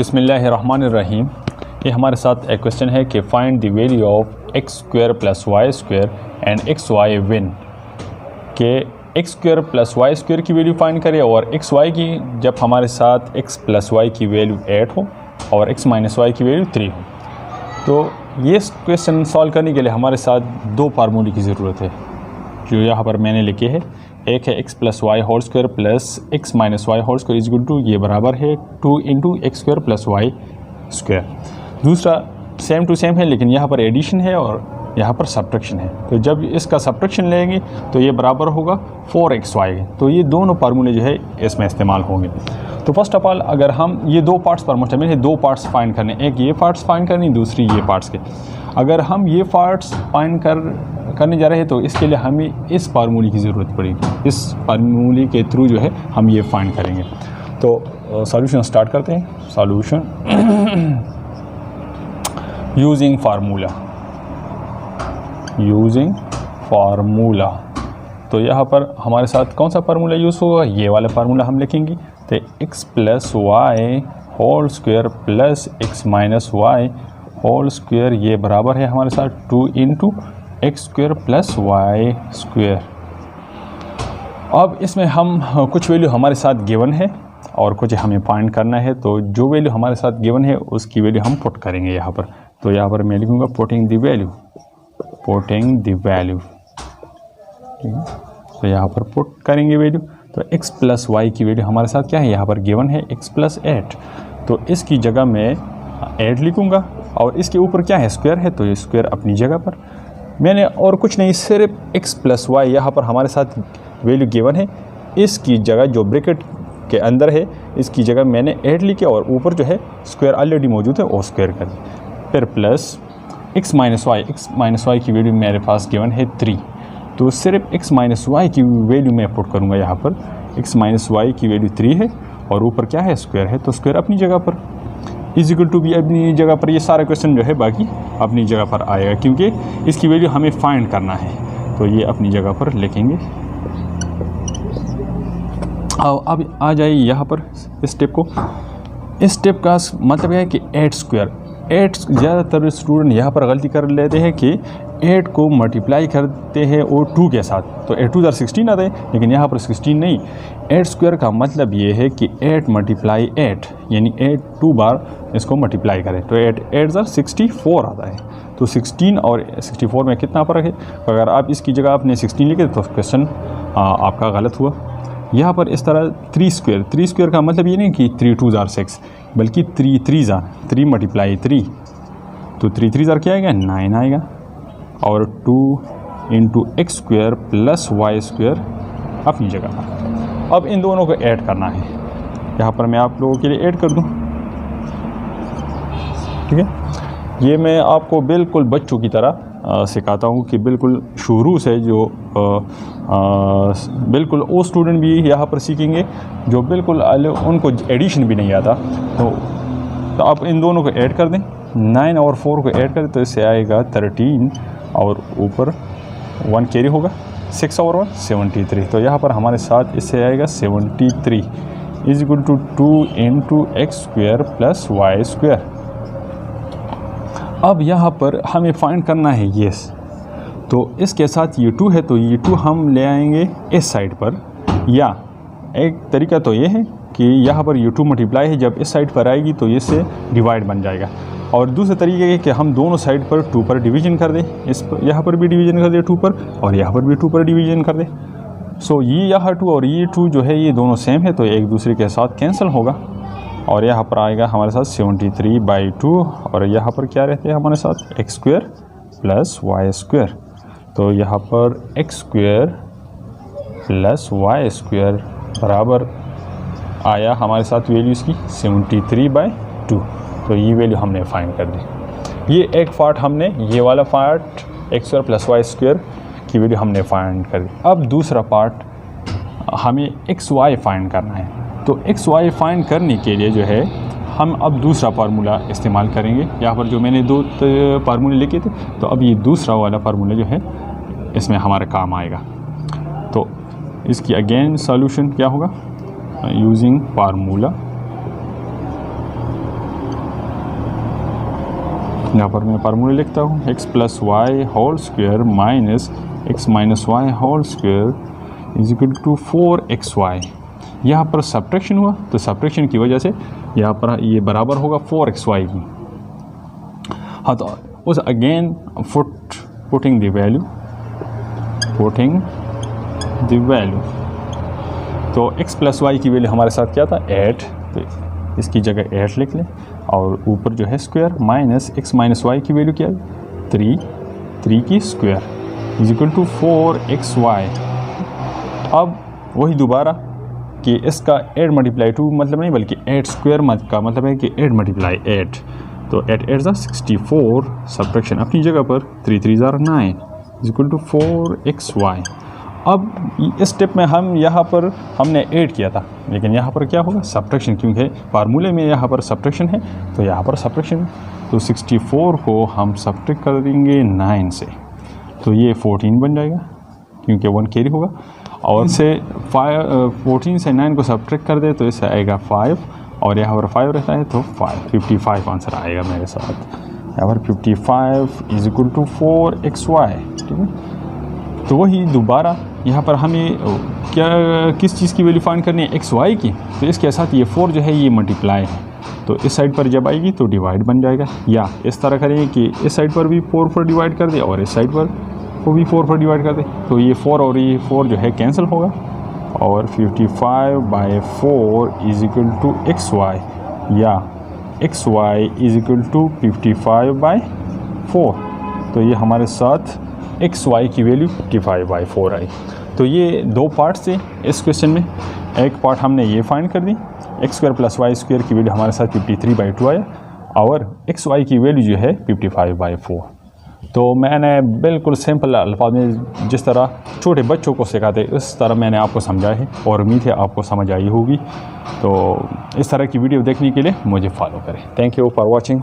बिस्मिल्लाहिर्रहमानिर्रहीम। ये हमारे साथ एक क्वेश्चन है कि find the value of x square plus y square and x y when के x square plus y square की वैल्यू फाइंड करें और एक्स वाई की, जब हमारे साथ एक्स प्लस वाई की वैल्यू 8 हो और एक्स माइनस वाई की वैल्यू 3 हो। तो ये क्वेश्चन सॉल्व करने के लिए हमारे साथ दो फार्मूले की ज़रूरत है जो यहाँ पर मैंने लिखे हैं। एक है x plus y whole square plus x minus y whole square is equal to, ये बराबर है 2 into x square plus y square. दूसरा सेम टू सेम है लेकिन यहाँ पर एडिशन है और यहाँ पर सब्ट्रैक्शन है। तो जब इसका सब्ट्रैक्शन लेंगे तो ये बराबर होगा 4xy। तो ये दोनों फार्मूले जो है इसमें इस्तेमाल होंगे। तो फर्स्ट ऑफ ऑल अगर हम ये दो पार्ट्स पर मुश्तमिल है, दो पार्ट्स फाइंड करने, एक ये पार्ट्स फाइंड करनी, दूसरी ये पार्ट्स के। अगर हम ये पार्ट्स फाइंड करने जा रहे हैं तो इसके लिए हमें इस फार्मूले की ज़रूरत पड़ेगी। इस फार्मूले के थ्रू जो है हम ये फाइंड करेंगे। तो सॉल्यूशन स्टार्ट करते हैं। Solution using formula. तो यहाँ पर हमारे साथ कौन सा फार्मूला यूज़ होगा, ये वाला फार्मूला हम लिखेंगे। तो x plus y whole square plus x minus y whole square ये बराबर है हमारे साथ 2 into x square plus y square. अब इसमें हम कुछ वैल्यू हमारे साथ गिवन है और कुछ हमें फाइंड करना है। तो जो वैल्यू हमारे साथ गिवन है उसकी वैल्यू हम पुट करेंगे यहाँ पर। तो यहाँ पर मैं लिखूँगा पुटिंग द वैल्यू, ठीक है। तो यहाँ पर पुट करेंगे वैल्यू। तो x प्लस वाई की वैल्यू हमारे साथ क्या है, यहाँ पर गिवन है x प्लस 8। तो इसकी जगह मैं 8 लिखूँगा और इसके ऊपर क्या है, स्क्वायर है, तो ये स्क्वायर अपनी जगह पर मैंने, और कुछ नहीं, सिर्फ x प्लस वाई यहाँ पर हमारे साथ वैल्यू गिवन है। इसकी जगह जो ब्रैकेट के अंदर है इसकी जगह मैंने 8 लिखे और ऊपर जो है स्क्वायर ऑलरेडी मौजूद है वो स्क्वायर कर दिया। फिर प्लस x माइनस वाई की वैल्यू मेरे पास गिवन है 3। तो सिर्फ x माइनस वाई की वैल्यू मैं पुट करूँगा यहाँ पर। x माइनस वाई की वैल्यू 3 है और ऊपर क्या है, स्क्वायर है, तो स्क्वायर अपनी जगह पर इज इक्वल टू भी अपनी जगह पर। ये सारा क्वेश्चन जो है बाकी अपनी जगह पर आएगा क्योंकि इसकी वैल्यू हमें फाइंड करना है। तो ये अपनी जगह पर लिखेंगे। अब आ जाइए यहाँ पर इस स्टेप को। इस स्टेप का मतलब है कि 8 स्क्वायर। 8 ज़्यादातर स्टूडेंट यहाँ पर गलती कर लेते हैं कि 8 को मल्टीप्लाई करते हैं और 2 के साथ, तो 8 2 16 आता है, लेकिन यहाँ पर 16 नहीं। 8 स्क्वायर का मतलब ये है कि 8 मल्टीप्लाई 8 यानी 8 2 बार इसको मल्टीप्लाई करें तो 8 8 64 आता है। तो 16 और 64 में कितना फ़र्क है। अगर आप इसकी जगह आपने 16 लिखे तो क्वेश्चन आपका गलत हुआ। यहाँ पर इस तरह 3 स्क्वायर का मतलब ये नहीं कि 3 2 6, बल्कि 3 3 मल्टीप्लाई 3, तो 3 3 क्या आएगा, 9 आएगा। और 2 into x square plus y square अपनी जगह पर। अब इन दोनों को ऐड करना है। यहाँ पर मैं आप लोगों के लिए ऐड कर दूँ, ठीक है। ये मैं आपको बिल्कुल बच्चों की तरह सिखाता हूँ कि बिल्कुल शुरू से जो बिल्कुल वो स्टूडेंट भी यहाँ पर सीखेंगे जो बिल्कुल उनको एडिशन भी नहीं आता। तो आप इन दोनों को ऐड कर दें, 9 और 4 को ऐड करें तो इससे आएगा 13 और ऊपर 1 कैरी होगा, 6 और 1 73। तो यहाँ पर हमारे साथ इससे आएगा 73 is equal to 2 into x square plus y square. अब यहाँ पर हमें फाइंड करना है ये, तो इसके साथ ये 2 है तो ये 2 हम ले आएंगे इस साइड पर। या एक तरीका तो ये है कि यहाँ पर ये 2 मल्टीप्लाई है, जब इस साइड पर आएगी तो इससे डिवाइड बन जाएगा। और दूसरा तरीका है कि हम दोनों साइड पर 2 पर डिवीज़न कर दें, इस पर यहाँ पर भी डिवीज़न कर दें 2 पर और यहाँ पर भी 2 पर डिवीज़न कर दें। सो ये यहाँ 2 और ये 2 जो है ये दोनों सेम है तो एक दूसरे के साथ कैंसिल होगा और यहाँ पर आएगा हमारे साथ 73/2 और यहाँ पर क्या रहते हैं हमारे साथ, x square plus y square. तो यहाँ पर x square plus y square बराबर आया हमारे साथ वैल्यू इसकी 73/2। तो ये वैल्यू हमने फाइंड कर दी। ये एक पार्ट हमने, ये वाला part x square plus y square की वैल्यू हमने फाइंड कर दी। अब दूसरा पार्ट हमें एक्स वाई फाइंड करना है। तो एक्स वाई फाइंड करने के लिए जो है हम अब दूसरा फार्मूला इस्तेमाल करेंगे। यहाँ पर जो मैंने 2 फार्मूले लिखे थे तो अब ये दूसरा वाला फार्मूला जो है इसमें हमारा काम आएगा। तो इसकी अगेन सॉल्यूशन क्या होगा, यूजिंग फार्मूला यहाँ पर मैं फार्मूला लिखता हूँ x plus y whole square minus x minus y whole square is equal to 4xy। यहाँ पर सब्ट्रैक्शन हुआ तो सब्ट्रैक्शन की वजह से यहाँ पर ये बराबर होगा 4xy की। हाँ, तो उस अगेन पुटिंग द वैल्यू तो x प्लस वाई की वैल्यू हमारे साथ क्या था 8, तो इसकी जगह 8 लिख लें और ऊपर जो है square minus x minus y की वैल्यू क्या है 3 की square is equal to 4xy। अब वही दोबारा कि इसका 8 मल्टीप्लाई 2 मतलब नहीं बल्कि 8 स्क्वायर का मतलब है कि 8 मल्टीप्लाई 8, तो 8 8 ज़ा 64, सब्ट्रैक्शन अपनी जगह पर 3 3 ज़ा 9 इज इक्वल टू 4xy। अब इस स्टेप में हम यहाँ पर हमने ऐड किया था, लेकिन यहाँ पर क्या होगा सब्ट्रैक्शन, क्योंकि फार्मूले में यहाँ पर सब्ट्रैक्शन है तो यहाँ पर सब्ट्रैक्शन, तो 64 को हम सब्ट्रैक्ट कर देंगे 9 से, तो ये 14 बन जाएगा क्योंकि 1 कैरी होगा। और से 14 से 9 को सब्ट्रैक्ट कर दे तो इससे आएगा 5 और यहाँ पर 5 रहता है तो 55 आंसर आएगा मेरे साथ। यहाँ पर 55 इज इक्वल टू 4xy, ठीक है। तो वही दोबारा यहाँ पर हमें किस चीज़ की वैल्यू फाइंड करनी है xy की, तो इसके साथ ये 4 जो है ये मल्टीप्लाई है, तो इस साइड पर जब आएगी तो डिवाइड बन जाएगा, या इस तरह करें कि इस साइड पर भी 4 पर डिवाइड कर दे और इस साइड पर को भी 4 पर डिवाइड कर दे, तो ये 4 और ये 4 जो है कैंसिल होगा और 55/4 इज इक्वल टू xy, या xy इज इक्वल टू 55/4। तो ये हमारे साथ xy की वैल्यू 55/4 आई। तो ये दो पार्ट्स थे इस क्वेश्चन में। एक पार्ट हमने ये फाइंड कर दी, x² प्लस वाई स्क्वायर की वैल्यू हमारे साथ 53/2 आया और xy की वैल्यू जो है 55/4। तो मैंने बिल्कुल सिंपल अल्फाज में जिस तरह छोटे बच्चों को सिखाते उस तरह मैंने आपको समझाया है और उम्मीद है आपको समझ आई होगी। तो इस तरह की वीडियो देखने के लिए मुझे फॉलो करें। Thank you for watching.